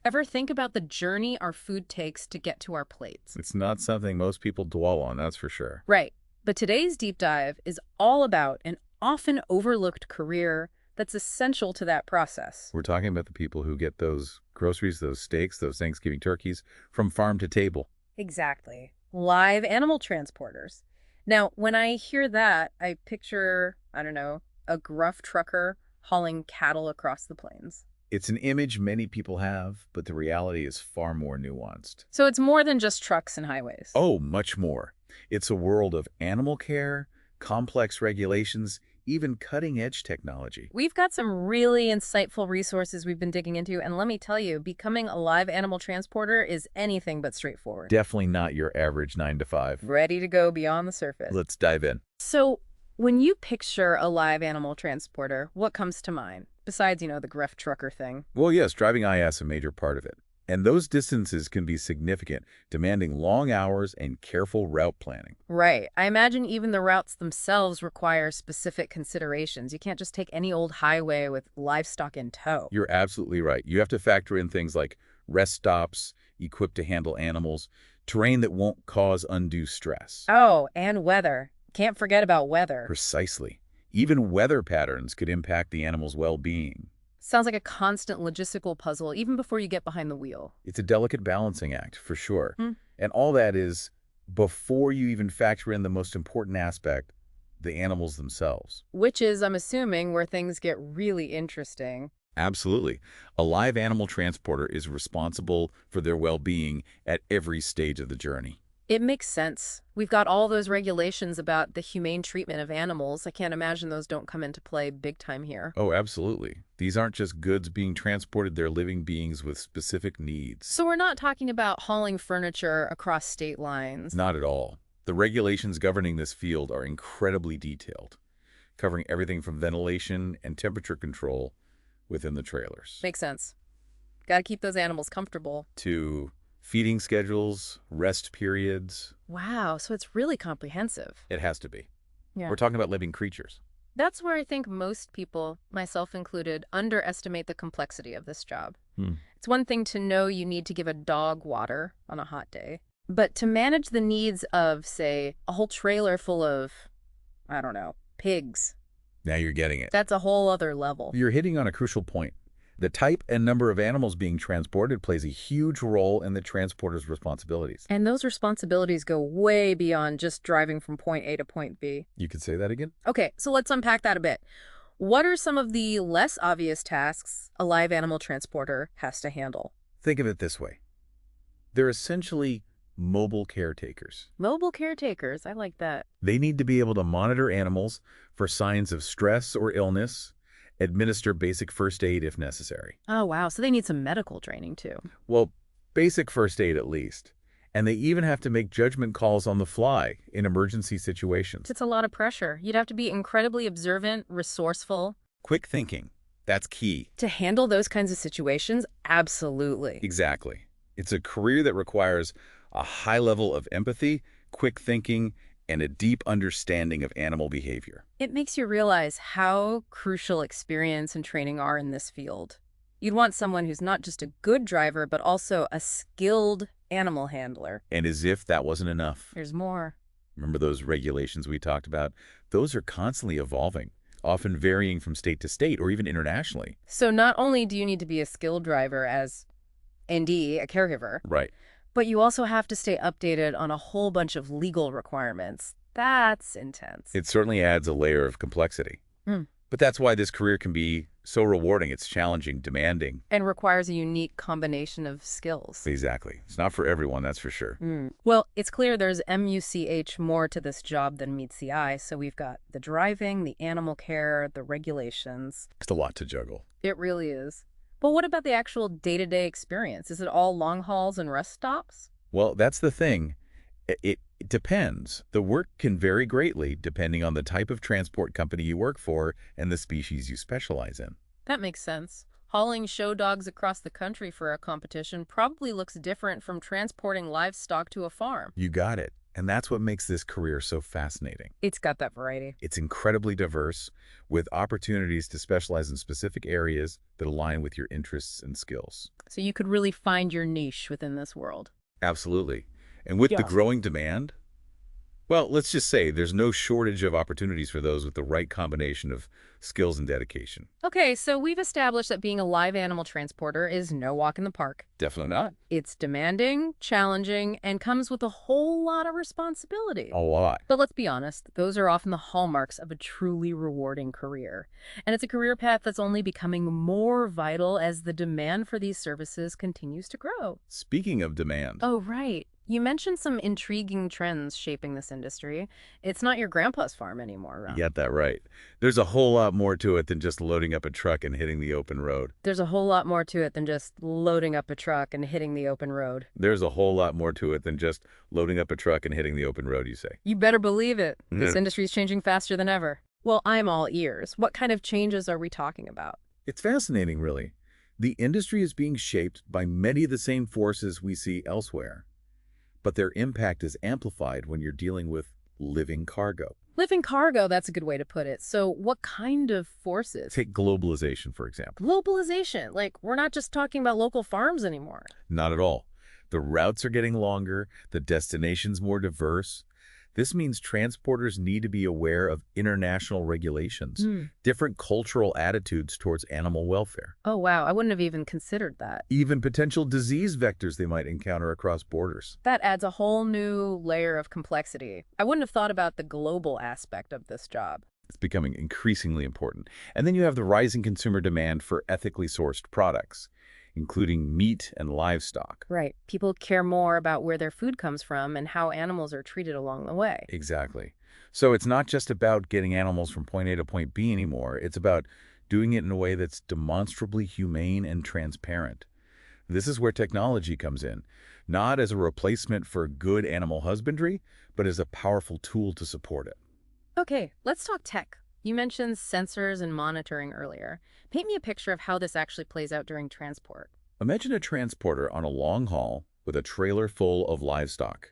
Ever think about the journey our food takes to get to our plates? It's not something most people dwell on, that's for sure. Right. But today's deep dive is all about an often overlooked career that's essential to that process. We're talking about the people who get those groceries, those steaks, those Thanksgiving turkeys from farm to table. Exactly. Live animal transporters. Now, when I hear that, I picture, I don't know, a gruff trucker hauling cattle across the plains. It's an image many people have, but the reality is far more nuanced. So it's more than just trucks and highways. Oh, much more. It's a world of animal care, complex regulations, even cutting-edge technology. We've got some really insightful resources we've been digging into, and let me tell you, becoming a live animal transporter is anything but straightforward. Definitely not your average 9 to 5. Ready to go beyond the surface. Let's dive in. So, when you picture a live animal transporter, what comes to mind? Besides, the gruff trucker thing. Well, yes, driving IS a major part of it. And those distances can be significant, demanding long hours and careful route planning. Right. I imagine even the routes themselves require specific considerations. You can't just take any old highway with livestock in tow. You're absolutely right. You have to factor in things like rest stops, equipped to handle animals, terrain that won't cause undue stress. Oh, and weather. Can't forget about weather. Precisely. Even weather patterns could impact the animal's well-being. Sounds like a constant logistical puzzle even before you get behind the wheel. It's a delicate balancing act, for sure. Hmm. And all that is before you even factor in the most important aspect, the animals themselves. Which is, I'm assuming, where things get really interesting. Absolutely. A live animal transporter is responsible for their well-being at every stage of the journey. It makes sense. We've got all those regulations about the humane treatment of animals. I can't imagine those don't come into play big time here. Oh, absolutely. These aren't just goods being transported, they're living beings with specific needs. So we're not talking about hauling furniture across state lines. Not at all. The regulations governing this field are incredibly detailed, covering everything from ventilation and temperature control within the trailers Makes sense. Got to keep those animals comfortable. to feeding schedules, rest periods. Wow, so it's really comprehensive. It has to be. Yeah. We're talking about living creatures. That's where I think most people, myself included, underestimate the complexity of this job. Hmm. It's one thing to know you need to give a dog water on a hot day, but to manage the needs of, say, a whole trailer full of, I don't know, pigs, Now you're getting it. that's a whole other level. You're hitting on a crucial point. The type and number of animals being transported plays a huge role in the transporter's responsibilities. And those responsibilities go way beyond just driving from point A to point B. You could say that again? Okay, so let's unpack that a bit. What are some of the less obvious tasks a live animal transporter has to handle? Think of it this way. They're essentially mobile caretakers. Mobile caretakers, I like that. They need to be able to monitor animals for signs of stress or illness, administer basic first aid if necessary. Oh, wow. So they need some medical training too. Well, basic first aid at least. And they even have to make judgment calls on the fly in emergency situations. It's a lot of pressure. You'd have to be incredibly observant, resourceful. Quick thinking. That's key. To handle those kinds of situations, absolutely. Exactly. It's a career that requires a high level of empathy, quick thinking, and a deep understanding of animal behavior. It makes you realize how crucial experience and training are in this field. You'd want someone who's not just a good driver, but also a skilled animal handler. And as if that wasn't enough, There's more. remember those regulations we talked about? Those are constantly evolving, often varying from state to state or even internationally. So not only do you need to be a skilled driver as ND, a caregiver, Right. but you also have to stay updated on a whole bunch of legal requirements. That's intense. It certainly adds a layer of complexity. Hmm. But that's why this career can be so rewarding. It's challenging, demanding. And requires a unique combination of skills. Exactly. It's not for everyone, that's for sure. Well, it's clear there's MUCH more to this job than meets the eye. So we've got the driving, the animal care, the regulations. It's a lot to juggle. It really is. But what about the actual day-to-day experience? Is it all long hauls and rest stops? Well, that's the thing. It depends. The work can vary greatly depending on the type of transport company you work for and the species you specialize in. That makes sense. Hauling show dogs across the country for a competition probably looks different from transporting livestock to a farm. You got it. And that's what makes this career so fascinating. It's got that variety. It's incredibly diverse, with opportunities to specialize in specific areas that align with your interests and skills. So you could really find your niche within this world. Absolutely. And with the Yeah. growing demand, well, let's just say there's no shortage of opportunities for those with the right combination of skills and dedication. Okay, so we've established that being a live animal transporter is no walk in the park. Definitely not. It's demanding, challenging, and comes with a whole lot of responsibility. A lot. But let's be honest, those are often the hallmarks of a truly rewarding career. And it's a career path that's only becoming more vital as the demand for these services continues to grow. Speaking of demand, Oh, right. You mentioned some intriguing trends shaping this industry. It's not your grandpa's farm anymore, you Ron. got that right. There's a whole lot more to it than just loading up a truck and hitting the open road. There's a whole lot more to it than just loading up a truck and hitting the open road. There's a whole lot more to it than just loading up a truck and hitting the open road, you say. You better believe it. This Yeah. industry's changing faster than ever. Well, I'm all ears. What kind of changes are we talking about? It's fascinating, really. The industry is being shaped by many of the same forces we see elsewhere, but their impact is amplified when you're dealing with living cargo. Living cargo, that's a good way to put it. So what kind of forces? Take globalization, for example. Globalization. Like, we're not just talking about local farms anymore. Not at all. The routes are getting longer, the destinations more diverse. This means transporters need to be aware of international regulations, different cultural attitudes towards animal welfare, Oh, wow. I wouldn't have even considered that. even potential disease vectors they might encounter across borders. That adds a whole new layer of complexity. I wouldn't have thought about the global aspect of this job. It's becoming increasingly important. And then you have the rising consumer demand for ethically sourced products, including meat and livestock. Right. People care more about where their food comes from and how animals are treated along the way. Exactly. So it's not just about getting animals from point A to point B anymore. It's about doing it in a way that's demonstrably humane and transparent. This is where technology comes in, not as a replacement for good animal husbandry, but as a powerful tool to support it. Okay, let's talk tech. You mentioned sensors and monitoring earlier. Paint me a picture of how this actually plays out during transport. Imagine a transporter on a long haul with a trailer full of livestock.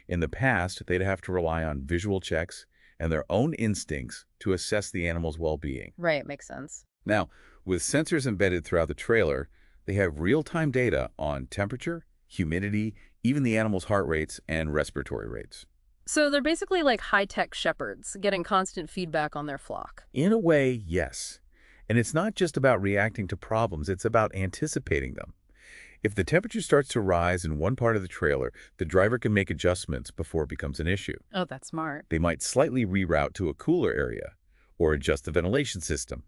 In the past, they'd have to rely on visual checks and their own instincts to assess the animal's well-being. Right, makes sense. Now, with sensors embedded throughout the trailer, they have real-time data on temperature, humidity, even the animal's heart rates and respiratory rates. So they're basically like high-tech shepherds, getting constant feedback on their flock. In a way, yes. And it's not just about reacting to problems, it's about anticipating them. If the temperature starts to rise in one part of the trailer, the driver can make adjustments before it becomes an issue. Oh, that's smart. They might slightly reroute to a cooler area or adjust the ventilation system.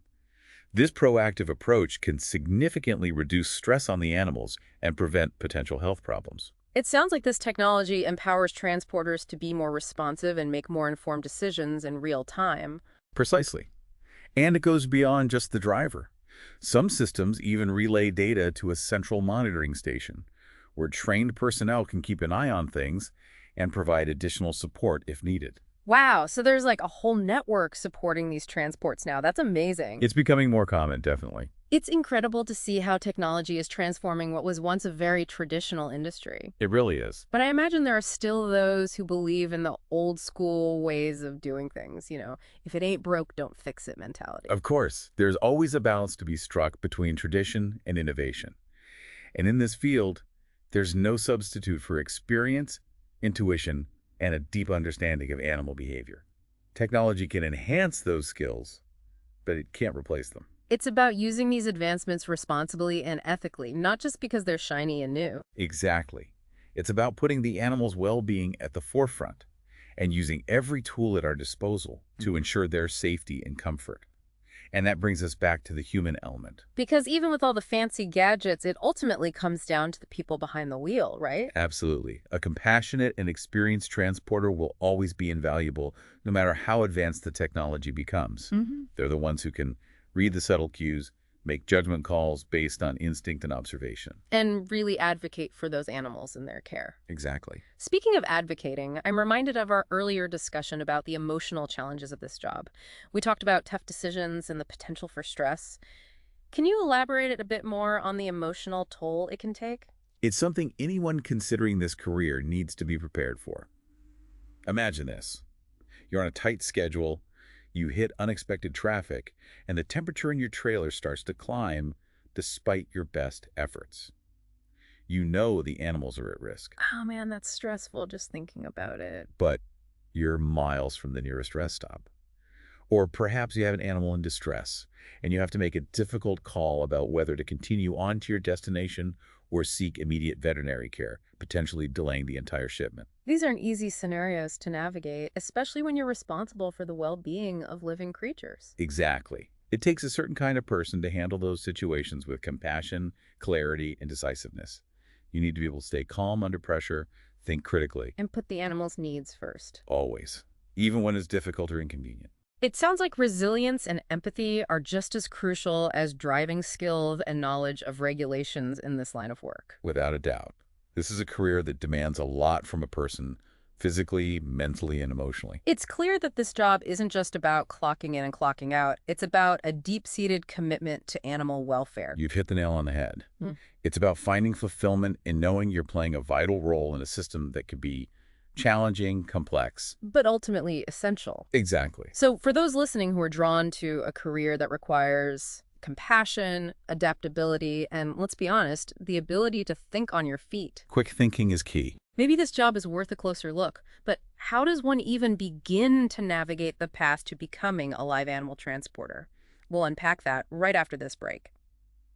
This proactive approach can significantly reduce stress on the animals and prevent potential health problems. It sounds like this technology empowers transporters to be more responsive and make more informed decisions in real time. Precisely. And it goes beyond just the driver. Some systems even relay data to a central monitoring station, where trained personnel can keep an eye on things and provide additional support if needed. Wow, so there's like a whole network supporting these transports now. That's amazing. It's becoming more common, definitely. It's incredible to see how technology is transforming what was once a very traditional industry. It really is. But I imagine there are still those who believe in the old school ways of doing things, if it ain't broke, don't fix it mentality. Of course, there's always a balance to be struck between tradition and innovation. And in this field, there's no substitute for experience, intuition, and a deep understanding of animal behavior. Technology can enhance those skills, but it can't replace them. It's about using these advancements responsibly and ethically, not just because they're shiny and new. Exactly. It's about putting the animal's well-being at the forefront and using every tool at our disposal to ensure their safety and comfort. And that brings us back to the human element. Because even with all the fancy gadgets, it ultimately comes down to the people behind the wheel, right? Absolutely. A compassionate and experienced transporter will always be invaluable, no matter how advanced the technology becomes. They're the ones who can read the subtle cues, make judgment calls based on instinct and observation. And really advocate for those animals in their care. Exactly. Speaking of advocating, I'm reminded of our earlier discussion about the emotional challenges of this job. We talked about tough decisions and the potential for stress. Can you elaborate it a bit more on the emotional toll it can take? It's something anyone considering this career needs to be prepared for. Imagine this. You're on a tight schedule, you hit unexpected traffic, and the temperature in your trailer starts to climb despite your best efforts. You know the animals are at risk, Oh man, that's stressful just thinking about it. but you're miles from the nearest rest stop. Or perhaps you have an animal in distress, and you have to make a difficult call about whether to continue on to your destination or seek immediate veterinary care, potentially delaying the entire shipment. These aren't easy scenarios to navigate, especially when you're responsible for the well-being of living creatures. Exactly. It takes a certain kind of person to handle those situations with compassion, clarity, and decisiveness. You need to be able to stay calm under pressure, think critically, And put the animal's needs first. always, even when it's difficult or inconvenient. It sounds like resilience and empathy are just as crucial as driving skills and knowledge of regulations in this line of work. Without a doubt. This is a career that demands a lot from a person, physically, mentally, and emotionally. It's clear that this job isn't just about clocking in and clocking out. It's about a deep-seated commitment to animal welfare. You've hit the nail on the head. Mm. It's about finding fulfillment in knowing you're playing a vital role in a system that can be challenging, complex. But ultimately essential. Exactly. So for those listening who are drawn to a career that requires compassion, adaptability, and let's be honest, the ability to think on your feet, Quick thinking is key. maybe this job is worth a closer look. But how does one even begin to navigate the path to becoming a live animal transporter? We'll unpack that right after this break.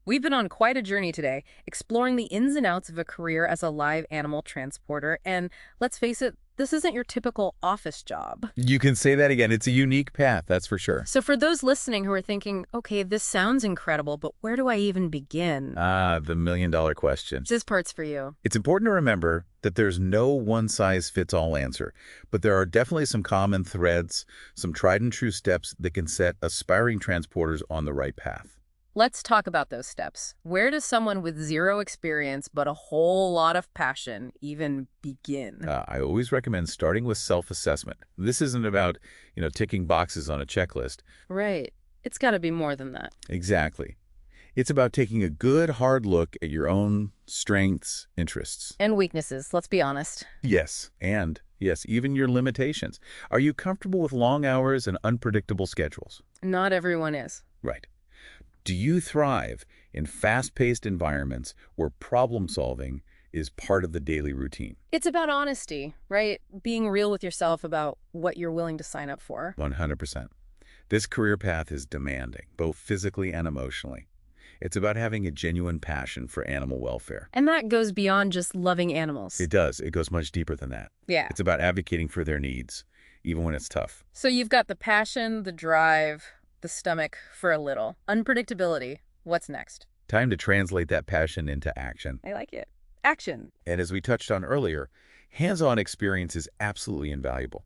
We've been on quite a journey today, exploring the ins and outs of a career as a live animal transporter. And let's face it, this isn't your typical office job. You can say that again. It's a unique path, that's for sure. So for those listening who are thinking, okay, this sounds incredible, but where do I even begin? The million-dollar question. This part's for you. It's important to remember that there's no one-size-fits-all answer, but there are definitely some common threads, some tried-and-true steps that can set aspiring transporters on the right path. Let's talk about those steps. Where does someone with zero experience but a whole lot of passion even begin? I always recommend starting with self-assessment. This isn't about, ticking boxes on a checklist. Right. It's got to be more than that. Exactly. It's about taking a good, hard look at your own strengths, interests. And weaknesses, let's be honest. Yes, even your limitations. Are you comfortable with long hours and unpredictable schedules? Not everyone is. Right. Do you thrive in fast-paced environments where problem-solving is part of the daily routine? It's about honesty, right? Being real with yourself about what you're willing to sign up for. 100%. This career path is demanding, both physically and emotionally. It's about having a genuine passion for animal welfare. And that goes beyond just loving animals. It does. It goes much deeper than that. Yeah. It's about advocating for their needs, even when it's tough. So you've got the passion, the drive, the stomach for a little. Unpredictability. What's next? Time to translate that passion into action. I like it. Action. And as we touched on earlier, hands-on experience is absolutely invaluable.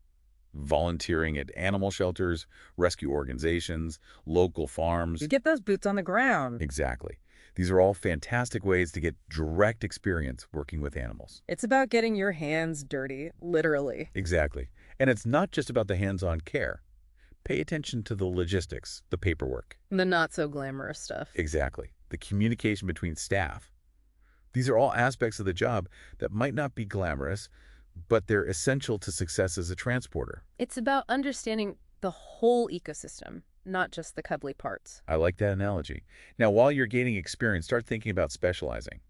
Volunteering at animal shelters, rescue organizations, local farms. You get those boots on the ground. Exactly. These are all fantastic ways to get direct experience working with animals. It's about getting your hands dirty, literally. Exactly. And it's not just about the hands-on care. Pay attention to the logistics, the paperwork. The not so glamorous stuff. Exactly. The communication between staff. These are all aspects of the job that might not be glamorous, but they're essential to success as a transporter. It's about understanding the whole ecosystem, not just the cuddly parts. I like that analogy. Now, while you're gaining experience, start thinking about specializing.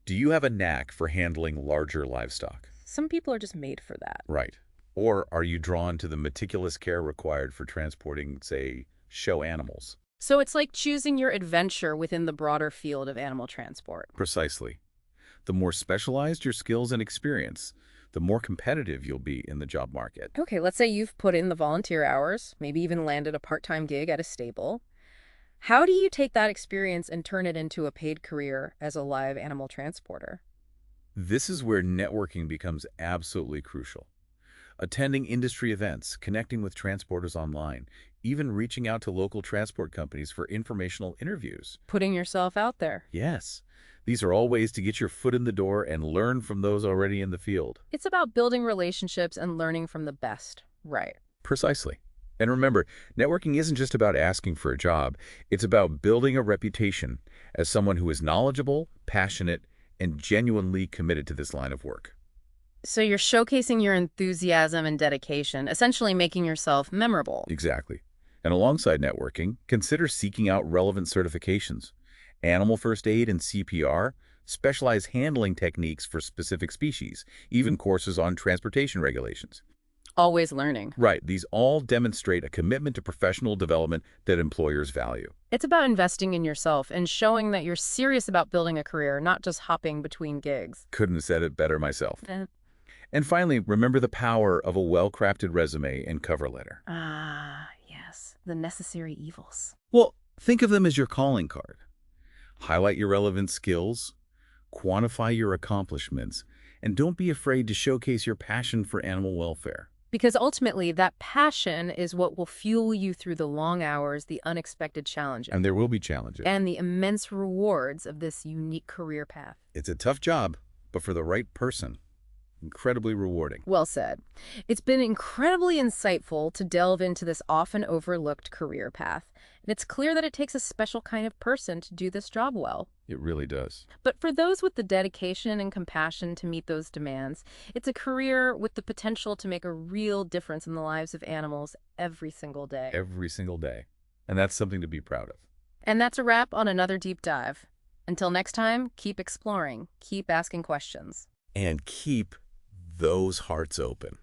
Do you have a knack for handling larger livestock? Some people are just made for that. Right. Or are you drawn to the meticulous care required for transporting, say, show animals? So it's like choosing your adventure within the broader field of animal transport. Precisely. The more specialized your skills and experience, the more competitive you'll be in the job market. Okay, let's say you've put in the volunteer hours, maybe even landed a part-time gig at a stable. How do you take that experience and turn it into a paid career as a live animal transporter? This is where networking becomes absolutely crucial. Attending industry events, connecting with transporters online, even reaching out to local transport companies for informational interviews. Putting yourself out there. Yes, these are all ways to get your foot in the door and learn from those already in the field. It's about building relationships and learning from the best. Right. Precisely. And remember, networking isn't just about asking for a job. It's about building a reputation as someone who is knowledgeable, passionate, and genuinely committed to this line of work. So you're showcasing your enthusiasm and dedication, essentially making yourself memorable. Exactly. And alongside networking, consider seeking out relevant certifications. Animal first aid and CPR, specialized handling techniques for specific species, even courses on transportation regulations. Always learning. Right, these all demonstrate a commitment to professional development that employers value. It's about investing in yourself and showing that you're serious about building a career, not just hopping between gigs. Couldn't have said it better myself. Eh. And finally, remember the power of a well-crafted resume and cover letter. Ah, yes, the necessary evils. Well, think of them as your calling card. Highlight your relevant skills, quantify your accomplishments, and don't be afraid to showcase your passion for animal welfare. Because ultimately, that passion is what will fuel you through the long hours, the unexpected challenges, And there will be challenges. and the immense rewards of this unique career path. It's a tough job, but for the right person, incredibly rewarding. Well said. It's been incredibly insightful to delve into this often overlooked career path. And it's clear that it takes a special kind of person to do this job well. It really does. But for those with the dedication and compassion to meet those demands, it's a career with the potential to make a real difference in the lives of animals every single day. Every single day. And that's something to be proud of. And that's a wrap on another deep dive. Until next time, keep exploring, keep asking questions. And keep those hearts open.